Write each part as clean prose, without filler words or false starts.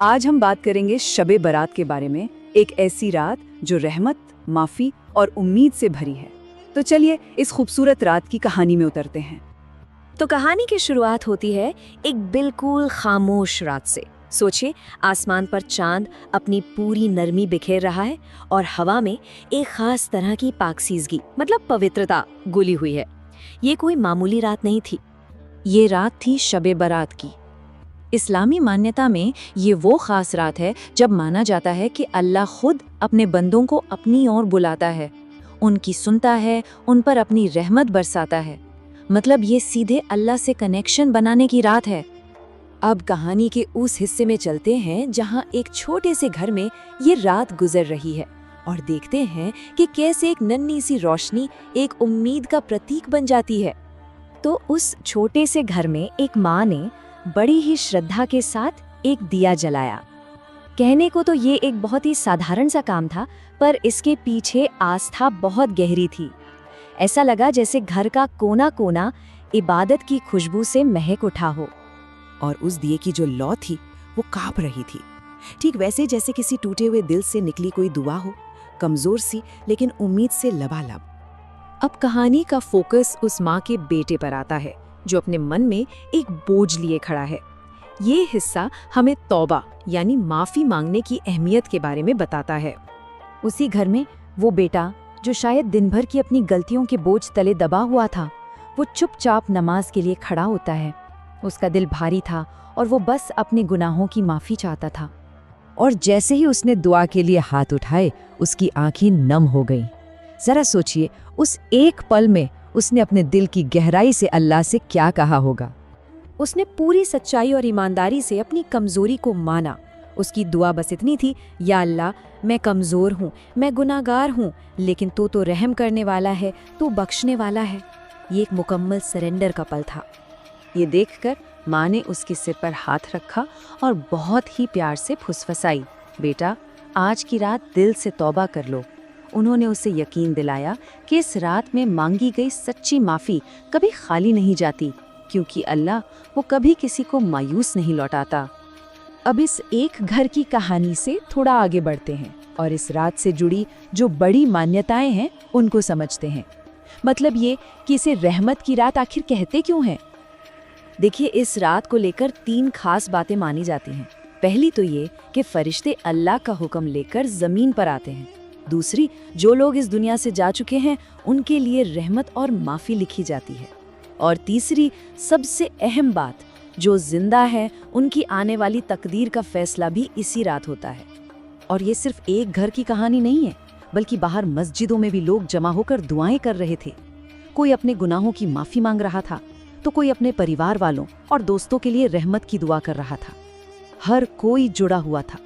आज हम बात करेंगे शबे बारात के बारे में, एक ऐसी रात जो रहमत, माफ़ी और उम्मीद से भरी है। तो चलिए इस खूबसूरत रात की कहानी में उतरते हैं। तो कहानी की शुरुआत होती है एक बिल्कुल खामोश रात से। सोचिए, आसमान पर चांद अपनी पूरी नरमी बिखेर रहा है और हवा में एक खास तरह की पाकसीजगी मतलब पवित्रता घुली हुई है। ये कोई मामूली रात नहीं थी, ये रात थी शबे बारात की। इस्लामी मान्यता में ये वो खास रात है जब माना जाता है कि अल्लाह खुद अपने बंदों को अपनी ओर बुलाता है, उनकी सुनता है, उन पर अपनी रहमत बरसाता है। मतलब ये सीधे अल्लाह से कनेक्शन बनाने की रात है। अब कहानी के उस हिस्से में चलते हैं जहां एक छोटे से घर में ये रात गुजर रही है और देखते हैं कि कैसे एक नन्ही सी रोशनी एक उम्मीद का प्रतीक बन जाती है। तो उस छोटे से घर में एक माँ ने बड़ी ही श्रद्धा के साथ एक दिया जलाया। कहने को तो ये एक बहुत ही साधारण सा काम था, पर इसके पीछे आस्था बहुत गहरी थी। ऐसा लगा जैसे घर का कोना कोना इबादत की खुशबू से महक उठा हो। और उस दिए की जो लौ थी वो कांप रही थी, ठीक वैसे जैसे किसी टूटे हुए दिल से निकली कोई दुआ हो, कमजोर सी लेकिन उम्मीद से लबालब। अब कहानी का फोकस उस माँ के बेटे पर आता है जो अपने मन में एक बोझ लिए खड़ा है। ये हिस्सा हमें तौबा यानी माफ़ी मांगने की अहमियत के बारे में बताता है। उसी घर में वो बेटा जो शायद दिन भर की अपनी गलतियों के बोझ तले दबा हुआ था, वो चुपचाप नमाज के लिए खड़ा होता है। उसका दिल भारी था और वो बस अपने गुनाहों की माफ़ी चाहता था। और जैसे ही उसने दुआ के लिए हाथ उठाए, उसकी आंखें नम हो गईं। जरा सोचिए, उस एक पल में उसने अपने दिल की गहराई से अल्लाह से क्या कहा होगा। उसने पूरी सच्चाई और ईमानदारी से अपनी कमजोरी को माना। उसकी दुआ बस इतनी थी, या अल्लाह, मैं कमज़ोर हूँ, मैं गुनाहगार हूँ, लेकिन तू तो रहम करने वाला है, तू बख्शने वाला है। ये एक मुकम्मल सरेंडर का पल था। ये देखकर माँ ने उसके सिर पर हाथ रखा और बहुत ही प्यार से फुसफुसाई, बेटा, आज की रात दिल से तौबा कर लो। उन्होंने उसे यकीन दिलाया कि इस रात में मांगी गई सच्ची माफ़ी कभी खाली नहीं जाती, क्योंकि अल्लाह वो कभी किसी को मायूस नहीं लौटाता। अब इस एक घर की कहानी से थोड़ा आगे बढ़ते हैं और इस रात से जुड़ी जो बड़ी मान्यताएं हैं उनको समझते हैं। मतलब ये कि इसे रहमत की रात आखिर कहते क्यों हैं? देखिए, इस रात को लेकर 3 खास बातें मानी जाती हैं। पहली तो ये कि फरिश्ते अल्लाह का हुक्म लेकर ज़मीन पर आते हैं। दूसरी, जो लोग इस दुनिया से जा चुके हैं उनके लिए रहमत और माफ़ी लिखी जाती है। और तीसरी, सबसे अहम बात, जो जिंदा है उनकी आने वाली तकदीर का फैसला भी इसी रात होता है। और ये सिर्फ एक घर की कहानी नहीं है, बल्कि बाहर मस्जिदों में भी लोग जमा होकर दुआएं कर रहे थे। कोई अपने गुनाहों की माफ़ी मांग रहा था, तो कोई अपने परिवार वालों और दोस्तों के लिए रहमत की दुआ कर रहा था। हर कोई जुड़ा हुआ था।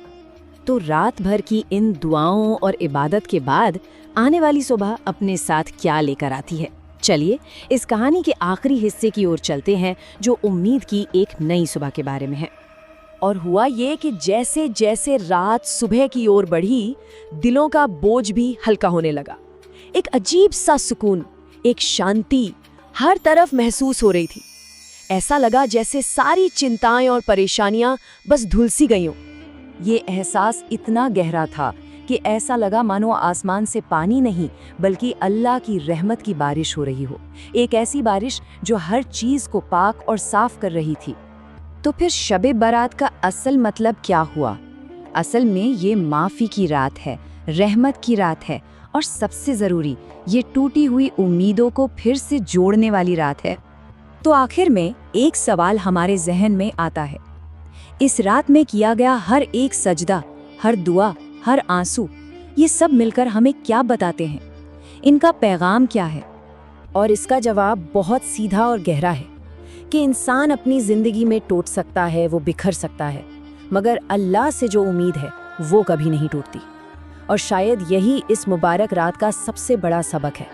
तो रात भर की इन दुआओं और इबादत के बाद आने वाली सुबह अपने साथ क्या लेकर आती है? चलिए इस कहानी के आखिरी हिस्से की ओर चलते हैं, जो उम्मीद की एक नई सुबह के बारे में है। और हुआ ये कि जैसे जैसे रात सुबह की ओर बढ़ी, दिलों का बोझ भी हल्का होने लगा। एक अजीब सा सुकून, एक शांति हर तरफ महसूस हो रही थी। ऐसा लगा जैसे सारी चिंताएं और परेशानियां बस धुल सी गई हों। ये एहसास इतना गहरा था कि ऐसा लगा मानो आसमान से पानी नहीं, बल्कि अल्लाह की रहमत की बारिश हो रही हो। एक ऐसी बारिश जो हर चीज़ को पाक और साफ कर रही थी। तो फिर शबे बारात का असल मतलब क्या हुआ? असल में ये माफ़ी की रात है, रहमत की रात है, और सबसे ज़रूरी, ये टूटी हुई उम्मीदों को फिर से जोड़ने वाली रात है। तो आखिर में एक सवाल हमारे जहन में आता है, इस रात में किया गया हर एक सजदा, हर दुआ, हर आंसू, ये सब मिलकर हमें क्या बताते हैं? इनका पैगाम क्या है? और इसका जवाब बहुत सीधा और गहरा है कि इंसान अपनी ज़िंदगी में टूट सकता है, वो बिखर सकता है, मगर अल्लाह से जो उम्मीद है वो कभी नहीं टूटती। और शायद यही इस मुबारक रात का सबसे बड़ा सबक है।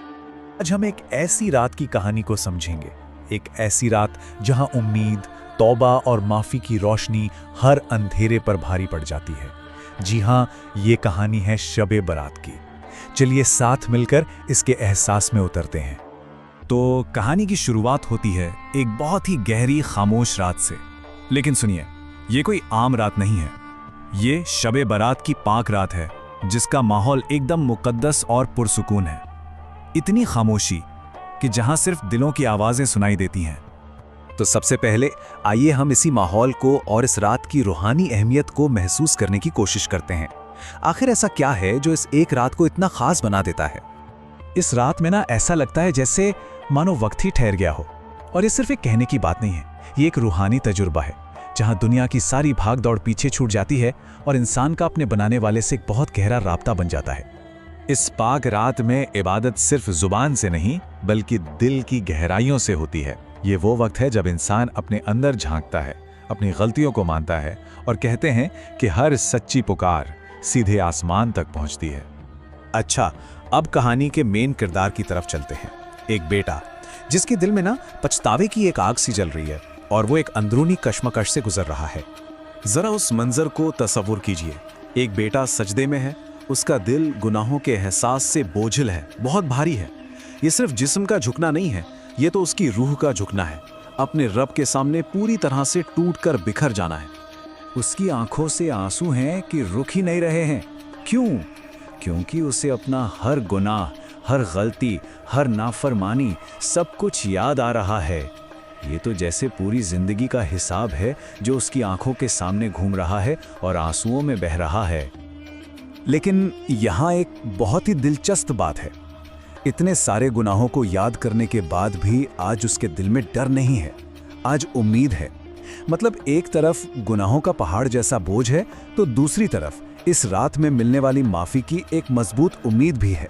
आज हम एक ऐसी रात की कहानी को समझेंगे, एक ऐसी रात जहां उम्मीद, तौबा और माफ़ी की रोशनी हर अंधेरे पर भारी पड़ जाती है। जी हाँ, ये कहानी है शबे बारात की। चलिए साथ मिलकर इसके एहसास में उतरते हैं। तो कहानी की शुरुआत होती है एक बहुत ही गहरी खामोश रात से। लेकिन सुनिए, ये कोई आम रात नहीं है। ये शबे बारात की पाक रात है, जिसका माहौल एकदम मुकद्दस और पुरसुकून है। इतनी खामोशी कि जहां सिर्फ दिलों की आवाजें सुनाई देती हैं। तो सबसे पहले आइए हम इसी माहौल को और इस रात की रूहानी अहमियत को महसूस करने की कोशिश करते हैं। आखिर ऐसा क्या है जो इस एक रात को इतना खास बना देता है? इस रात में ना ऐसा लगता है जैसे मानो वक्त ही ठहर गया हो। और ये सिर्फ एक कहने की बात नहीं है, ये एक रूहानी तजुर्बा है जहां दुनिया की सारी भाग दौड़ पीछे छूट जाती है और इंसान का अपने बनाने वाले से एक बहुत गहरा राब्ता बन जाता है। इस पाक रात में इबादत सिर्फ जुबान से नहीं बल्कि दिल की गहराइयों से होती है। ये वो वक्त है जब इंसान अपने अंदर झांकता है, अपनी गलतियों को मानता है और कहते हैं कि हर सच्ची पुकार सीधे आसमान तक पहुंचती है। अच्छा, अब कहानी के मेन किरदार की तरफ चलते हैं। एक बेटा जिसके दिल में ना पछतावे की एक आग सी जल रही है और वो एक अंदरूनी कश्मकश से गुजर रहा है। जरा उस मंजर को तसव्वुर कीजिए। एक बेटा सजदे में है, उसका दिल गुनाहों के एहसास से बोझिल है, बहुत भारी है। ये सिर्फ जिस्म का झुकना नहीं है, ये तो उसकी रूह का झुकना है। अपने रब के सामने पूरी तरह से टूटकर बिखर जाना है। उसकी आंखों से आंसू हैं कि रुक ही नहीं रहे हैं। क्यों? क्योंकि उसे अपना हर गुनाह, हर गलती, हर नाफरमानी सब कुछ याद आ रहा है। ये तो जैसे पूरी जिंदगी का हिसाब है जो उसकी आंखों के सामने घूम रहा है और आंसुओं में बह रहा है। लेकिन यहाँ एक बहुत ही दिलचस्प बात है। इतने सारे गुनाहों को याद करने के बाद भी आज उसके दिल में डर नहीं है, आज उम्मीद है। मतलब एक तरफ गुनाहों का पहाड़ जैसा बोझ है तो दूसरी तरफ इस रात में मिलने वाली माफी की एक मजबूत उम्मीद भी है।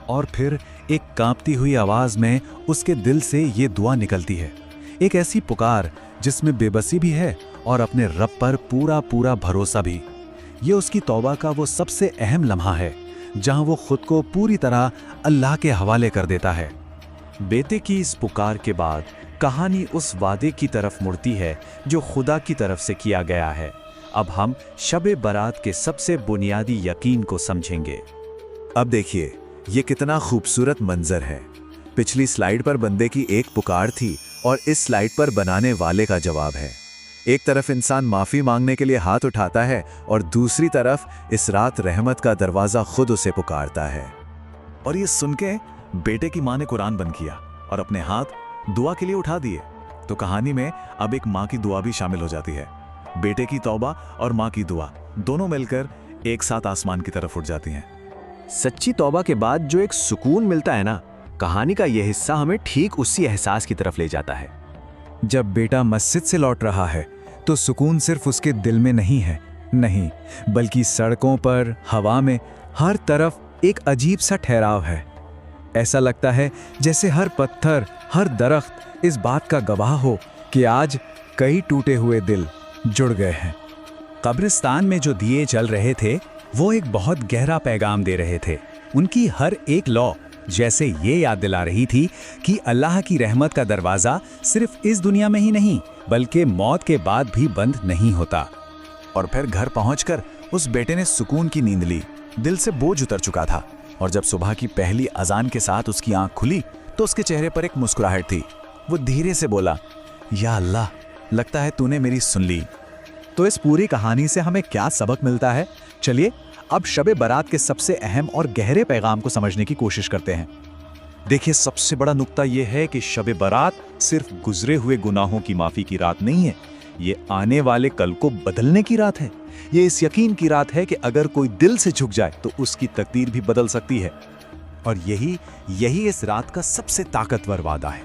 और फिर एक कांपती हुई आवाज में उसके दिल से ये दुआ निकलती है, एक ऐसी पुकार जिसमें बेबसी भी है और अपने रब पर पूरा पूरा भरोसा भी। ये उसकी तौबा का वो सबसे अहम लम्हा है जहां वो खुद को पूरी तरह अल्लाह के हवाले कर देता है। बेटे की इस पुकार के बाद कहानी उस वादे की तरफ मुड़ती है जो खुदा की तरफ से किया गया है। अब हम शबे बारात के सबसे बुनियादी यकीन को समझेंगे। अब देखिए ये कितना खूबसूरत मंजर है। पिछली स्लाइड पर बंदे की एक पुकार थी और इस स्लाइड पर बनाने वाले का जवाब है। एक तरफ इंसान माफी मांगने के लिए हाथ उठाता है और दूसरी तरफ इस रात रहमत का दरवाजा खुद उसे पुकारता है। और ये सुन के बेटे की मां ने कुरान बंद किया और अपने हाथ दुआ के लिए उठा दिए। तो कहानी में अब एक मां की दुआ भी शामिल हो जाती है। बेटे की तौबा और मां की दुआ दोनों मिलकर एक साथ आसमान की तरफ उठ जाती हैं। सच्ची तौबा के बाद जो एक सुकून मिलता है ना, कहानी का यह हिस्सा हमें ठीक उसी एहसास की तरफ ले जाता है। जब बेटा मस्जिद से लौट रहा है तो सुकून सिर्फ उसके दिल में नहीं है, नहीं, बल्कि सड़कों पर, हवा में, हर तरफ एक अजीब सा ठहराव है। ऐसा लगता है जैसे हर पत्थर, हर दरख्त इस बात का गवाह हो कि आज कई टूटे हुए दिल जुड़ गए हैं। कब्रिस्तान में जो दिए जल रहे थे वो एक बहुत गहरा पैगाम दे रहे थे। उनकी हर एक लौ जैसे ये याद दिला रही थी कि अल्लाह की रहमत का दरवाज़ा सिर्फ इस दुनिया में ही नहीं बल्कि मौत के बाद भी बंद नहीं होता। और फिर घर पहुंचकर उस बेटे ने सुकून की नींद ली। दिल से बोझ उतर चुका था और जब सुबह की पहली अजान के साथ उसकी आंख खुली तो उसके चेहरे पर एक मुस्कुराहट थी। वो धीरे से बोला, या अल्लाह, लगता है तूने मेरी सुन ली। तो इस पूरी कहानी से हमें क्या सबक मिलता है? चलिए अब शबे बारात के सबसे अहम और गहरे पैगाम को समझने की कोशिश करते हैं। देखिए, सबसे बड़ा नुक्ता यह है कि शबे बारात सिर्फ गुजरे हुए गुनाहों की माफी की रात नहीं है, ये आने वाले कल को बदलने की रात है। ये इस यकीन की रात है कि अगर कोई दिल से झुक जाए तो उसकी तकदीर भी बदल सकती है। और यही इस रात का सबसे ताकतवर वादा है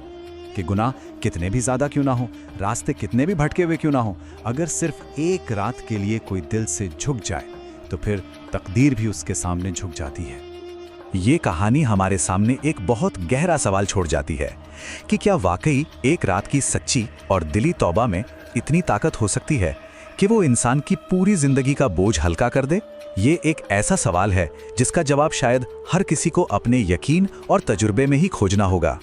कि गुनाह कितने भी ज्यादा क्यों ना हो, रास्ते कितने भी भटके हुए क्यों ना हो, अगर सिर्फ एक रात के लिए कोई दिल से झुक जाए तो फिर तकदीर भी उसके सामने झुक जाती है। ये कहानी हमारे सामने एक बहुत गहरा सवाल छोड़ जाती है कि क्या वाकई एक रात की सच्ची और दिली तौबा में इतनी ताकत हो सकती है कि वो इंसान की पूरी जिंदगी का बोझ हल्का कर दे? ये एक ऐसा सवाल है जिसका जवाब शायद हर किसी को अपने यकीन और तजुर्बे में ही खोजना होगा।